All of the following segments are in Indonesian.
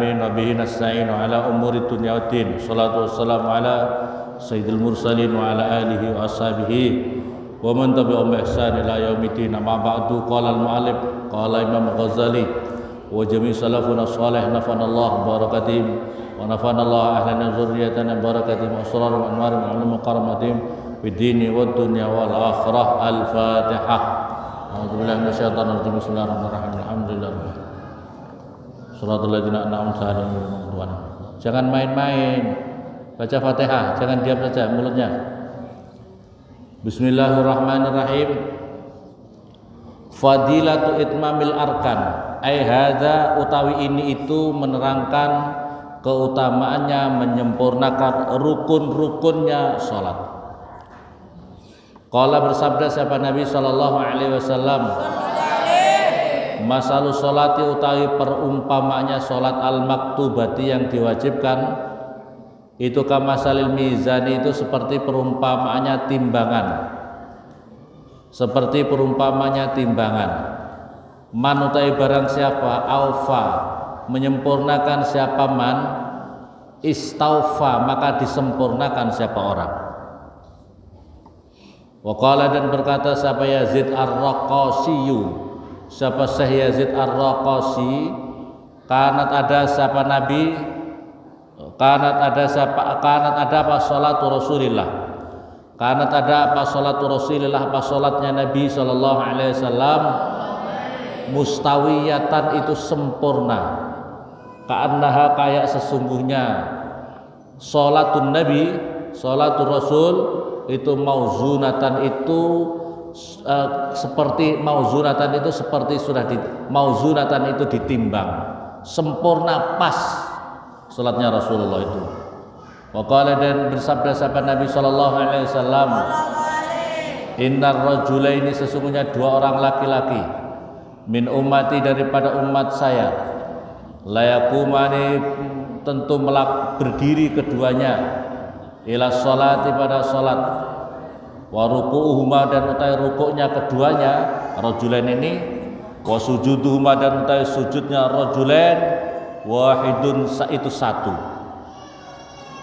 alamin wa bihi nasta'in ala umuri dunya waddin. Shalatu wassalamu ala sayyidil mursalin wa ala alihi wa ashabihi wa man tabi'ahum bi ihsan ila yaumiddin. Amma ba'du. Qala al-mu'allif qala Imam Ghazali wa jami' salafuna shalih nafanallahu barakatihim wa nafanallahu ahlan zurriyatan barakatihim wa asrar wa anwar wa ulum karamatihim fid dini wad dunya wal akhirah. Al-Fatihah. A'udzubillahi minasyaitonir rajim. Bismillahirrahmanirrahim. Alhamdulillah. Shiratal ladzina an'amta 'alaihim. Jangan main-main. Baca Fatihah, jangan diam saja mulutnya. Bismillahirrahmanirrahim. Fadilatu itmamil arkan, ai hadza utawi ini itu menerangkan keutamaannya menyempurnakan rukun-rukunnya salat. Qala bersabda siapa Nabi sallallahu alaihi wasallam, masalu salati utawi perumpamaannya salat al-maktubati yang diwajibkan itu kamasalil mizani, itu seperti perumpamaannya timbangan, seperti perumpamanya timbangan. Man utai barang siapa aufa menyempurnakan siapa man istaufa maka disempurnakan siapa orang. Waqala dan berkata siapa Yazid Ar-Raqasiyu, siapa Syekh Yazid Ar-Raqasi, kanat ada siapa Nabi, kanat ada apa salatu Rasulillah, kanat ada apa salatu Rasulillah, apa salatnya Nabi sallallahu alaihi wasallam mustawiyatan itu sempurna, ka'annaha kayak sesungguhnya salatun Nabi, salatul Rasul itu mauzunatan itu seperti mauzunatan itu seperti sudah di mauzunatan itu ditimbang sempurna pas salatnya Rasulullah itu. Waqala dan bersabda sahabat Nabi sallallahu alaihi wasallam, innar rajulaini sesungguhnya dua orang laki-laki min ummati daripada umat saya layakumani tentu berdiri keduanya ila sholati pada sholat wa ruku'uhuma dan utai rukuknya keduanya rajulain ini wa sujuduhuma dan utai sujudnya rajulain wahidun itu satu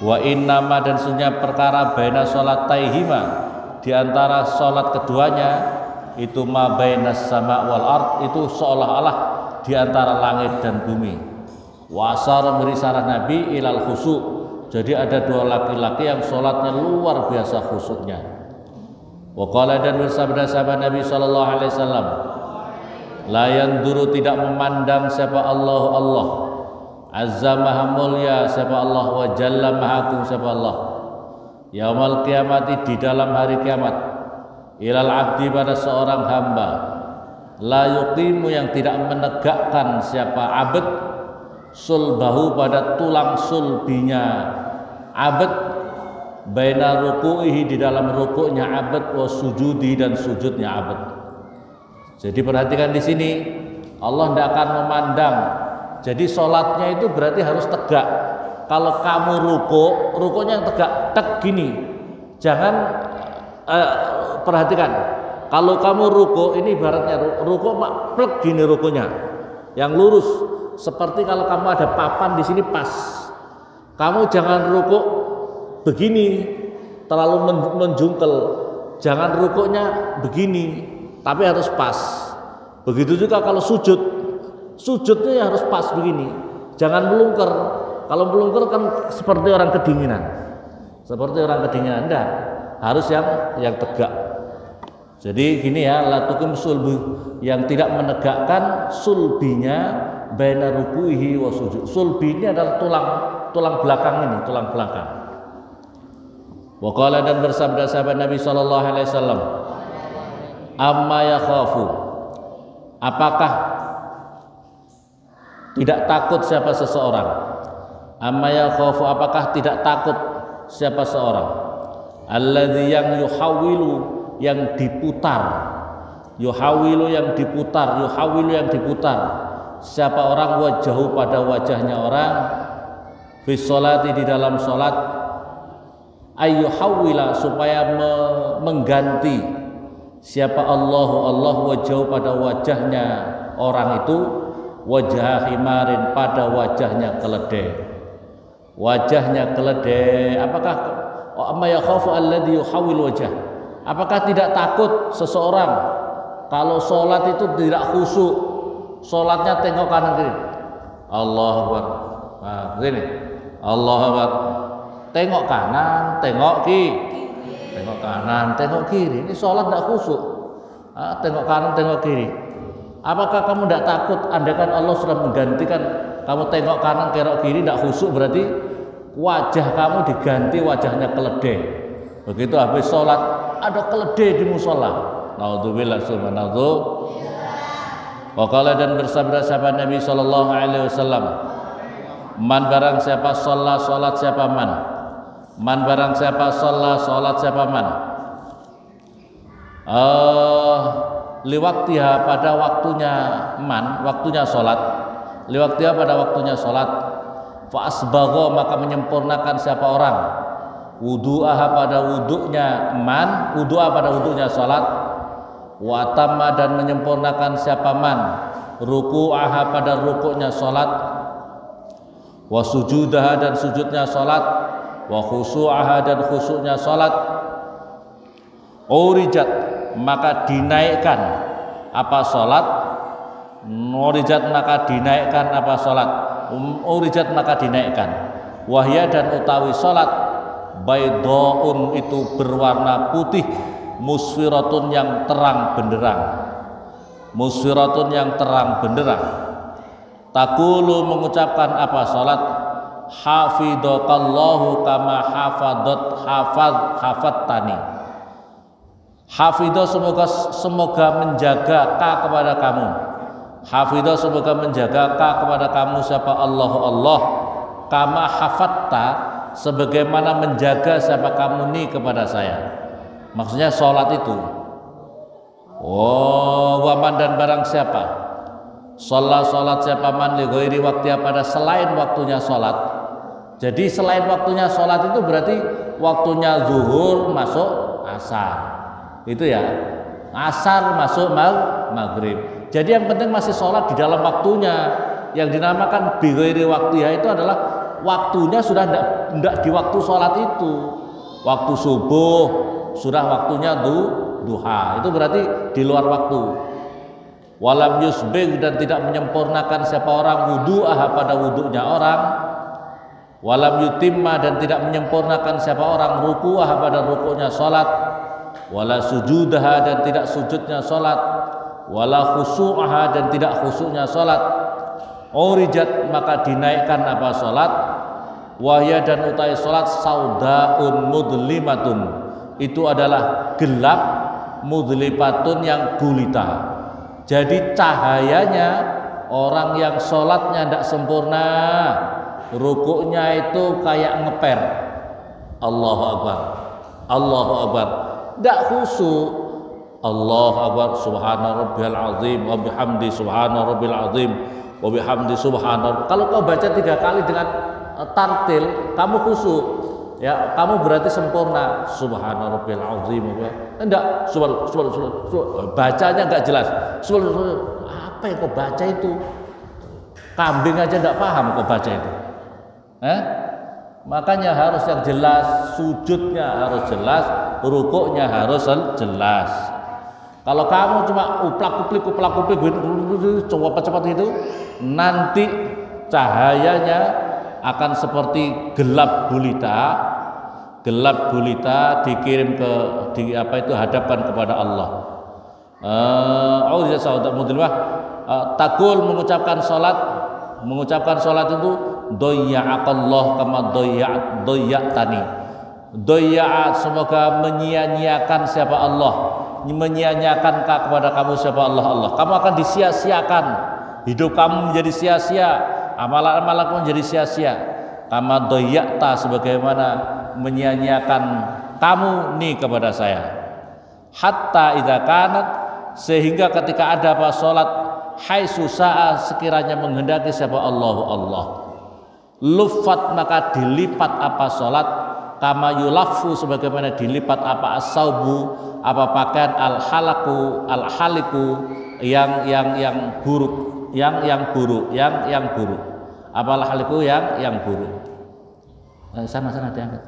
wa innama dan sunya perkara baina sholataihima di antara sholat keduanya itu ma bainas sama wal ard itu seolah-olah di antara langit dan bumi. Wa asar beri sarah Nabi ilal khusu'. Jadi ada dua laki-laki yang sholatnya luar biasa khusyuknya. Wa qala dan bersabda sahabat Nabi sallallahu alaihi wasallam, la yanduru tidak memandang siapa Allah azza maha mulia siapa Allah wa jalla maha agung siapa Allah yaumal qiyamati di dalam hari kiamat ilal abdi pada seorang hamba la yuqimu yang tidak menegakkan siapa abd sulbahu pada tulang sulbinya abd baina ruku'ihi di dalam rukuknya abd wa sujudi dan sujudnya abd. Jadi perhatikan di sini Allah tidak akan memandang. Jadi sholatnya itu berarti harus tegak. Kalau kamu rukuknya yang tegak, gini. Jangan perhatikan. Kalau kamu rukuk ini ibaratnya rukuk plek gini rukuknya, yang lurus. Seperti kalau kamu ada papan di sini pas. Kamu jangan rukuk begini terlalu menjungkel. Jangan rukuknya begini, tapi harus pas. Begitu juga kalau sujudnya harus pas begini. Jangan melungker. Kalau melungker kan seperti orang kedinginan. Enggak. Harus yang tegak. Jadi gini ya, latukum sulbu yang tidak menegakkan sulbinya baina ruku'ihi wa sujud. Sulbi ini adalah tulang belakang ini, tulang belakang. Wa qala dan bersabda sahabat Nabi sallallahu alaihi wasallam, amma yakhafu, apakah tidak takut siapa seseorang? Amma yakhafu, apakah tidak takut siapa seorang? Alladzi yang yuhawilu yang diputar. Yuhawilu yang diputar. Siapa orang wajahu pada wajahnya orang fi sholati di dalam sholat ayyuhawwila supaya mengganti siapa Allah wajah pada wajahnya orang itu wajah himarin, pada wajahnya keledai. Wajahnya keledai. Apakah amma yakhafu alladhi yuhawil wajah? Apakah tidak takut seseorang kalau sholat itu tidak khusyuk, sholatnya tengok kanan kiri? Allahu Akbar. Nah, begini. Allahu Akbar. Tengok kanan, tengok kiri. Tengok kanan, tengok kiri. Ini sholat tidak khusyuk. Tengok kanan, tengok kiri. Apakah kamu tidak takut andaikan Allah sudah menggantikan kamu tengok kanan, tengok kiri, tidak khusyuk, berarti wajah kamu diganti wajahnya keledai. Begitu habis sholat ada keledai di musola. Naudzubillah subhanallah. Waqala, dan bersabda sahabat Nabi sallallahu alaihi wasallam, man barang siapa sholat, sholat siapa man. Man barang siapa sholat, sholat siapa man. Liwaktiha, pada waktunya man, waktunya sholat. Liwaktiha, pada waktunya sholat. Fa asbagha, maka menyempurnakan siapa orang. Wudu'aha, pada wudu'nya man, wudu'ah pada wudu'nya sholat. Wa tamma, dan menyempurnakan siapa man. Ruku'aha, pada ruku'nya sholat. Wa sujudaha, dan sujudnya sholat. Wa khusu'aha, dan khusu'nya sholat. Urijat, maka dinaikkan apa sholat. Urijat, maka dinaikkan apa sholat. Urijat, maka dinaikkan. Wahya, dan utawi sholat. Baydaun, itu berwarna putih. Musfiratun, yang terang benderang. Musfiratun, yang terang benderang. Takulu, mengucapkan apa sholat. Hafidhakallahu kama hafadtani. Hafidho, semoga menjaga ka kepada kamu. Hafidho, semoga menjaga ka kepada kamu siapa Allah. Allah kama hafatta, sebagaimana menjaga siapa kamu nih kepada saya. Maksudnya sholat itu. Waman, dan barang siapa sholat siapa man li ghairi waktiha, pada selain waktunya sholat. Jadi selain waktunya sholat itu berarti waktunya zuhur masuk asar, itu ya, asar masuk maghrib. Jadi yang penting masih sholat di dalam waktunya. Yang dinamakan bi ghairi waktiha itu adalah waktunya sudah tidak di waktu sholat itu. Waktu subuh sudah waktunya duha, itu berarti di luar waktu. Walam yusbig, dan tidak menyempurnakan siapa orang wudu'ah, pada wudu'nya orang. Walam yutimma, dan tidak menyempurnakan siapa orang ruku'ah, pada ruku'nya sholat. Wala sujudaha, dan tidak sujudnya sholat. Wala khusu'aha, dan tidak khusu'nya sholat. Urijat, maka dinaikkan apa sholat. Wahya, dan utai sholat saudaun mudlimatun, itu adalah gelap, mudlimatun, yang gulita. Jadi cahayanya orang yang sholatnya tidak sempurna, rukuknya itu kayak ngeper. Allahu Akbar, Allahu Akbar, tidak khusyuk. Allahu Akbar, subhana rabbiyal azim wa bihamdi subhana rabbil azim wa bihamdi subhana. Kalau kau baca 3 kali dengan tartil, kamu khusyuk. Ya, kamu berarti sempurna. Subhana rabbil azim. Enggak, subhanallah. Bacanya enggak jelas. Subhanallah. Apa yang kau baca itu? Kambing aja enggak paham kau baca itu. Makanya harus yang jelas, sujudnya harus jelas, rukuknya harus jelas. Kalau kamu cuma uplak-uplik cepat itu, nanti cahayanya akan seperti gelap gulita dikirim hadapan kepada Allah. Takul, mengucapkan salat itu doyya'akallah kama doyya'tani. Doyya, semoga menyia-nyiakan siapa Allah, menyia-nyiakan kepada kamu siapa Allah. Allah, kamu akan disia-siakan, hidup kamu menjadi sia-sia, amalan-amalan menjadi sia-sia. Kama doyya'ta, sebagaimana menyia-nyiakan kamu nih kepada saya. Hatta idza kanat, sehingga ketika ada apa salat, haitsu sa'a, sekiranya menghendaki siapa Allah. Luffat, maka dilipat apa salat, kama yulaffu, sebagaimana dilipat apa as-saubu, apa pakaian al-haliku yang buruk. yang buruk, yang buruk. Apalah haliku yang buruk. Sana diangkat.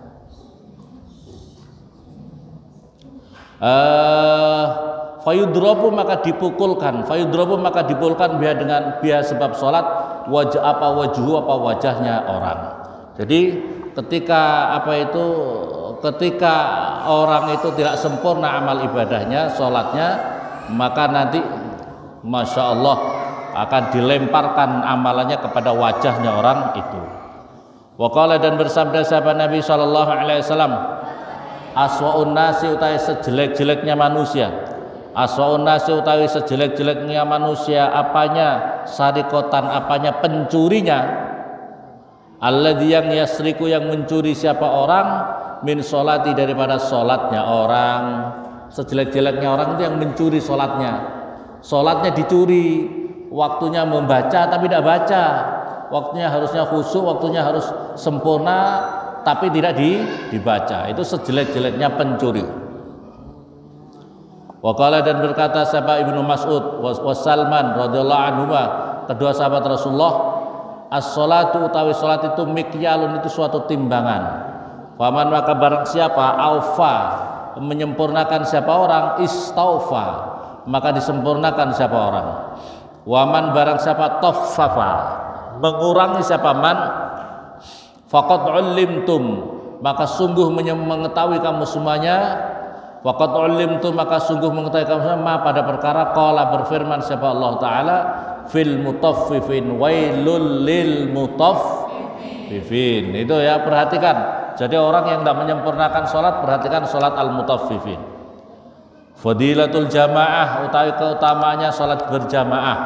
Fayudrabu maka dipukulkan biha sebab sholat wajahnya orang. Jadi ketika orang itu tidak sempurna amal ibadahnya, sholatnya, maka nanti Masya Allah akan dilemparkan amalannya kepada wajahnya orang itu. Waqala dan bersabda sahabat Nabi sallallahu alaihi wasallam, aswaun nasi utawi sejelek-jeleknya manusia. Aswaun nasi utawi sejelek-jeleknya manusia apanya? Sarikotan apanya? Pencurinya. Alladzi yang yasriku yang mencuri siapa orang min sholati daripada sholatnya orang. Sejelek-jeleknya orang itu yang mencuri sholatnya dicuri, waktunya membaca tapi tidak baca, waktunya harusnya khusyuk, waktunya harus sempurna tapi tidak dibaca. Itu sejelek-jeleknya pencuri. Waqala dan berkata sahabat Ibnu Mas'ud wa Salman radhiyallahu anhu, kedua sahabat Rasulullah, as-sholatu utawi salat itu mikyalun, itu suatu timbangan. Faman maka barang siapa aufa menyempurnakan siapa orang, istaufa maka disempurnakan siapa orang. Waman barang siapa taffafa mengurangi siapa man, faqad ulimtum maka sungguh mengetahui kamu semuanya, faqad ulimtum maka sungguh mengetahui kamu semua pada perkara qala berfirman siapa Allah taala fil mutaffifin wailul lil mutaffifin. Itu ya, perhatikan. Jadi orang yang tidak menyempurnakan sholat, perhatikan sholat al-mutaffifin. Fadilatul jamaah utawi keutamaannya sholat berjamaah.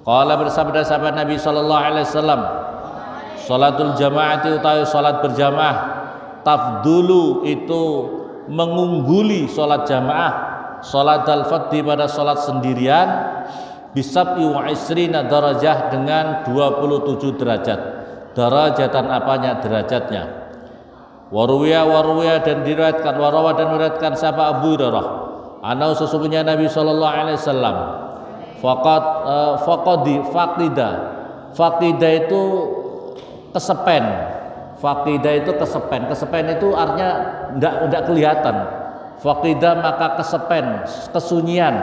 Qala bersabda sahabat Nabi sallallahu alaihi wasallam, sholatul jamaati utawi sholat berjamaah, tafdulu itu mengungguli sholat jamaah, sholat al-fadhi pada sholat sendirian, bisab'i wa isrina darajah dengan 27 derajat. Darajatan apanya? Derajatnya. Waruya dan diriwayatkan, warawa dan meriwayatkan siapa Abu Hurairah, anau sesungguhnya Nabi sallallahu alaihi wasallam faqida itu kesepen. Kesepen itu artinya enggak kelihatan. Faqida maka kesepen, kesunyian.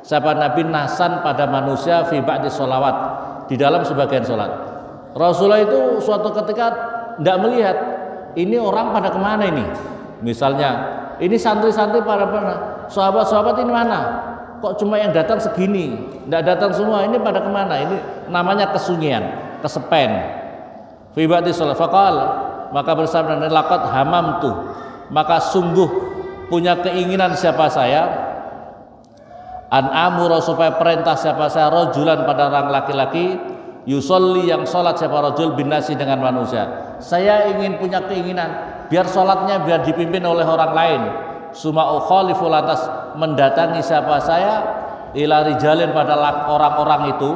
Siapa Nabi nasan pada manusia fi ba'di sholawat, di dalam sebagian sholat. Rasulullah itu suatu ketika enggak melihat ini orang pada kemana ini. Misalnya ini santri-santri pada mana, sahabat-sahabat ini mana, kok cuma yang datang segini, enggak datang semua, ini pada kemana. Ini namanya kesunyian, kesepen. Fi ba'di sholawat faqal maka bersabda laqad hamamtu maka sungguh punya keinginan siapa saya, an amura supaya perintah siapa saya, rajulan pada orang laki-laki, yusolli yang sholat siapa rajul binasi dengan manusia. Saya ingin punya keinginan biar sholatnya biar dipimpin oleh orang lain. Suma ukhalifu lantas mendatangi siapa saya, ila rijalin pada orang-orang itu,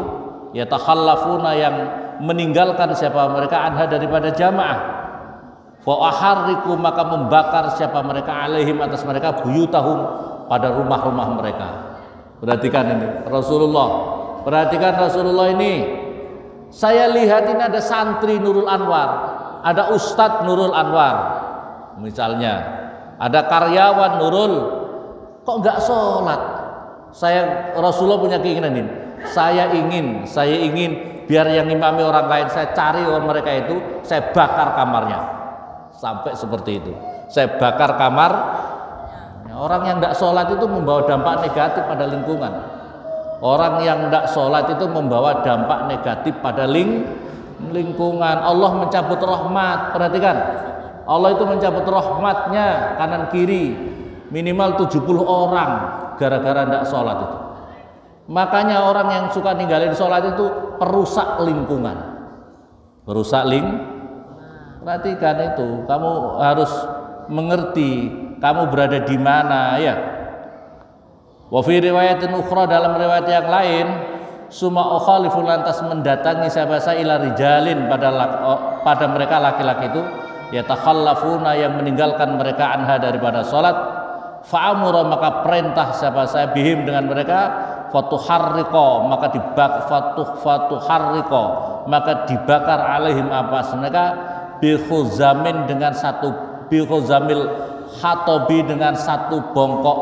yatakhallafuna yang meninggalkan siapa mereka, anha daripada jamaah. Fa aharriku maka membakar siapa mereka, alaihim atas mereka, buyutahum pada rumah-rumah mereka. Perhatikan ini Rasulullah, perhatikan Rasulullah ini. Saya lihat ini ada santri Nurul Anwar, ada Ustadz Nurul Anwar, misalnya ada karyawan Nurul, kok nggak sholat? Rasulullah punya keinginan ini. Saya ingin biar yang imami orang lain, saya cari orang mereka itu, saya bakar kamarnya, sampai seperti itu. Saya bakar kamar. Orang yang tidak sholat itu membawa dampak negatif pada lingkungan. Orang yang tidak sholat itu membawa dampak negatif pada lingkungan. Allah mencabut rahmat. Perhatikan, Allah itu mencabut rahmatnya kanan kiri minimal 70 orang gara-gara tidak sholat itu. Makanya orang yang suka ninggalin sholat itu perusak lingkungan. Perhatikan itu, kamu harus mengerti kamu berada di mana ya. Wa fi riwayatin ukhra, dalam riwayat yang lain, summa ukhalifu lantas mendatangi siapa saya ila rijalin pada mereka laki-laki itu, yatakhallafuna yang meninggalkan mereka anha daripada salat, fa'amura maka perintah siapa saya bihim dengan mereka, fatuharriqa maka fatuharriqa maka dibakar alaihim apas mereka bikhuzamin dengan satu bikhuzamil khatobi dengan satu bongkok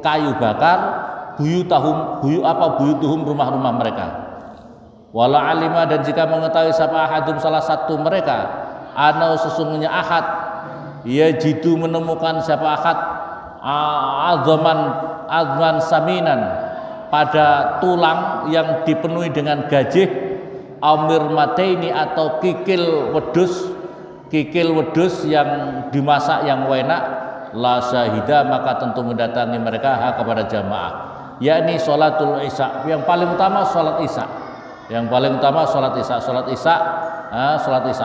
kayu bakar buyutuhum rumah-rumah mereka. Wala alima dan jika mengetahui siapa ahadum salah satu mereka anau sesungguhnya ahad yajidu menemukan siapa ahad azman saminan pada tulang yang dipenuhi dengan gajih amir mataini atau kikil wedus yang dimasak yang enak la syahida maka tentu mendatangi mereka kepada jamaah yakni sholatul isya yang paling utama sholat isya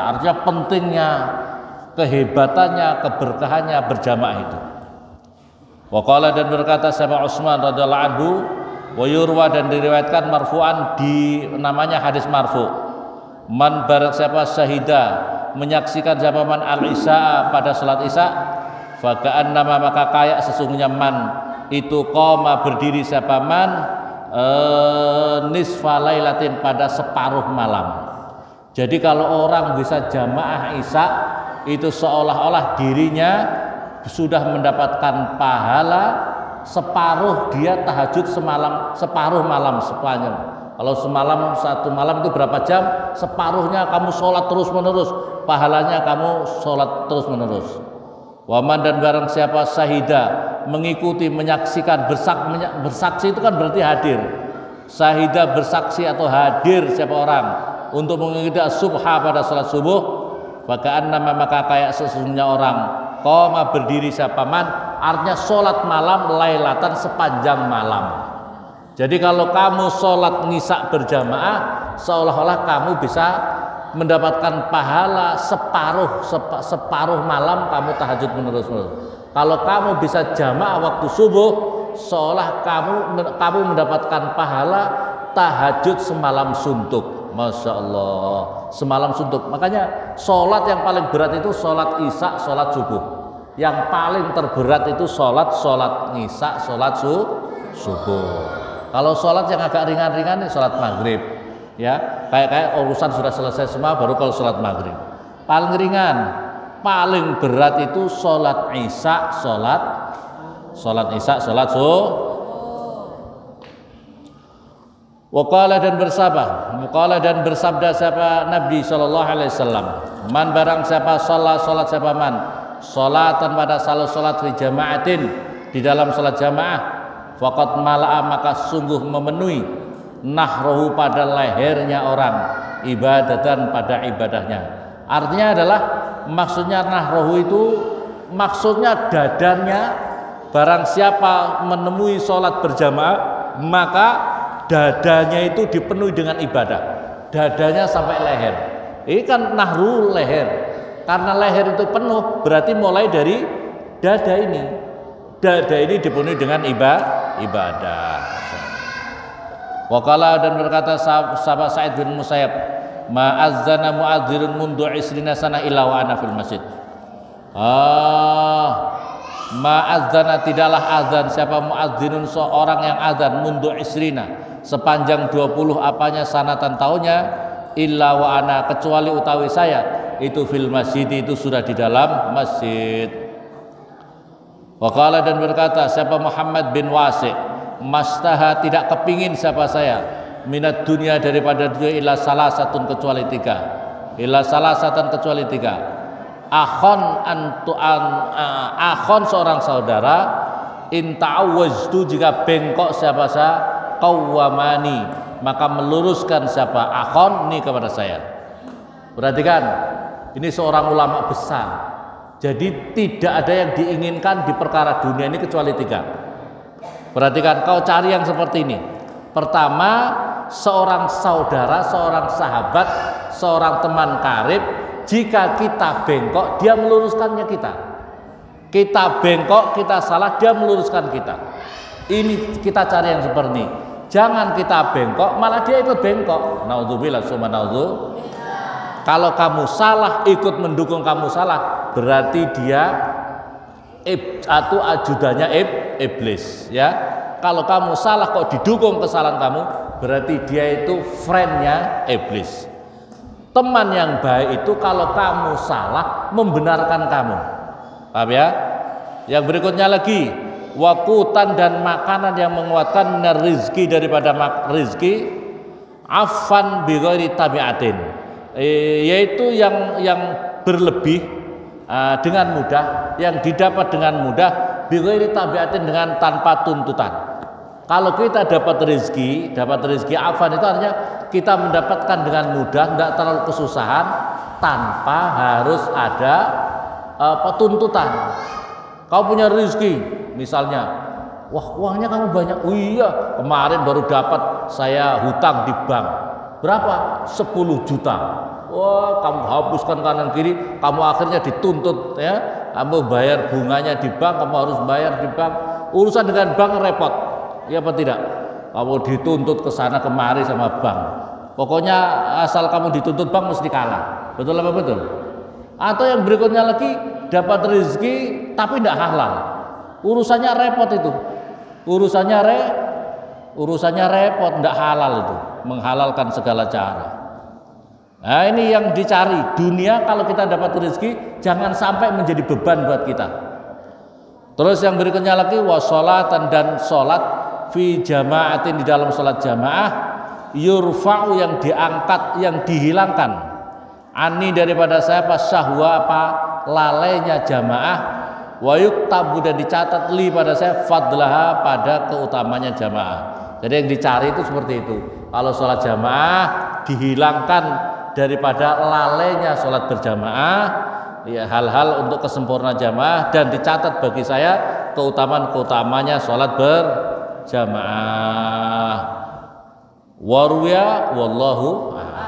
artinya pentingnya kehebatannya keberkahannya berjamaah itu. Waqala dan berkata sahabat Utsman radhiyallahu anhu wa yurwa dan diriwayatkan marfu'an di namanya hadis marfu man barak siapa syahida menyaksikan siapa man al-isya pada salat isya faka'an nama maka kayak sesungguhnya man itu qama berdiri siapa man nisfa lailatin pada separuh malam. Jadi kalau orang bisa jamaah isya itu seolah-olah dirinya sudah mendapatkan pahala separuh dia tahajud separuh malam sepanjang. Kalau semalam satu malam itu berapa jam? Separuhnya kamu sholat terus menerus, pahalanya kamu sholat terus menerus. Waman dan barang siapa syahida mengikuti menyaksikan bersaksi itu kan berarti hadir. Syahida bersaksi atau hadir siapa orang untuk mengikuti subha pada salat subuh, bakaan nama maka kayak sesungguhnya orang qoma berdiri siapa man artinya sholat malam lailatan sepanjang malam. Jadi kalau kamu sholat ngisak berjamaah seolah-olah kamu bisa mendapatkan pahala separuh malam kamu tahajud menerus. Kalau kamu bisa jamaah waktu subuh seolah kamu mendapatkan pahala tahajud semalam suntuk. Masya Allah, semalam suntuk. Makanya sholat yang paling berat itu sholat isya, sholat subuh. Yang paling terberat itu sholat isya, sholat subuh. Kalau sholat yang agak ringan-ringan ini sholat maghrib, ya kayak urusan sudah selesai semua baru kalau sholat maghrib. Paling ringan, paling berat itu sholat isya, sholat isya, sholat subuh. Waqala dan bersabda siapa Nabi sallallahu alaihi wasallam man barang siapa salat siapa man salatan pada salat fi jamaatin di dalam salat jamaah faqad mala'a maka sungguh memenuhi nahruhu pada lehernya orang ibadatan pada ibadahnya. Artinya adalah maksudnya nahruhu itu maksudnya dadanya barang siapa menemui salat berjamaah maka dadanya itu dipenuhi dengan ibadah, dadanya sampai leher. Ini kan nahru leher, karena leher itu penuh berarti mulai dari dada ini. Dada ini dipenuhi dengan ibadah. Waqala dan berkata sahabat Sa'id bin Musayyab, ma'azzana mu'adzirun mundu isrina sana illa wa ana fil masjid. Ma'azzana tidaklah azan siapa mu'adzinun seorang yang azan mundu isrina sepanjang 20 apanya sanatan tahunnya illa wa ana kecuali utawi saya itu fil masjid itu sudah di dalam masjid. Waqala dan berkata siapa Muhammad bin Wasi' mastaha tidak kepingin siapa saya minat dunia daripada dunia illa salasatun kecuali tiga akhon seorang saudara in ta'awwaztu jika bengkok siapa saya qawwamani maka meluruskan siapa akhon ini kepada saya. Perhatikan, ini seorang ulama besar. Jadi tidak ada yang diinginkan di perkara dunia ini kecuali tiga. Perhatikan, kau cari yang seperti ini. Pertama, seorang saudara, seorang sahabat, seorang teman karib. Jika kita bengkok, dia meluruskannya kita. Kita bengkok, kita salah, dia meluruskan kita. Ini kita cari yang seperti ini. Jangan kita bengkok, malah dia ikut bengkok. Naudzubillah summa naudzubillah. Kalau kamu salah, ikut mendukung kamu salah, berarti dia atau ajudannya iblis, ya. kalau kamu salah kok didukung kesalahan kamu, berarti dia itu friendnya iblis. Teman yang baik itu kalau kamu salah membenarkan kamu. Paham ya? Yang berikutnya lagi, wakutan dan makanan yang menguatkan minar rizki, daripada rizki, afan bi ghairi tabiatin, yaitu yang berlebih dengan mudah, yang didapat dengan mudah, bi ghairi tabiatin, dengan tanpa tuntutan. Kalau kita dapat rezeki afan itu artinya kita mendapatkan dengan mudah, tidak terlalu kesusahan, tanpa harus ada tuntutan. Kau punya rezeki, misalnya, wah uangnya kamu banyak, oh iya kemarin baru dapat saya hutang di bank, berapa? 10 juta. Wah kamu hapuskan kanan kiri, kamu akhirnya dituntut ya, kamu bayar bunganya di bank, kamu harus bayar di bank. Urusan dengan bank repot, ya apa tidak? Kamu dituntut ke sana kemari sama bank. Pokoknya asal kamu dituntut bank mesti kalah. Betul apa betul? Atau yang berikutnya lagi, dapat rezeki tapi tidak halal. Urusannya repot itu. Urusannya repot, tidak halal itu. Menghalalkan segala cara. Nah, ini yang dicari. Dunia kalau kita dapat rezeki jangan sampai menjadi beban buat kita. Terus yang berikutnya lagi, washolatan, dan sholat fi jamaatin, di dalam sholat jamaah, yurfa'u, yang diangkat, yang dihilangkan, ani, daripada saya, pas syahwa, apa lalainya jamaah, wa yuktabu, dan dicatat li, pada saya, fadlaha, pada keutamanya jamaah. Jadi yang dicari itu seperti itu. Kalau sholat jamaah dihilangkan daripada lalainya sholat berjamaah, ya, hal-hal untuk kesempurnaan jamaah, dan dicatat bagi saya keutamaan-keutamanya sholat berjamaah. Warwiya wallahu a'lam.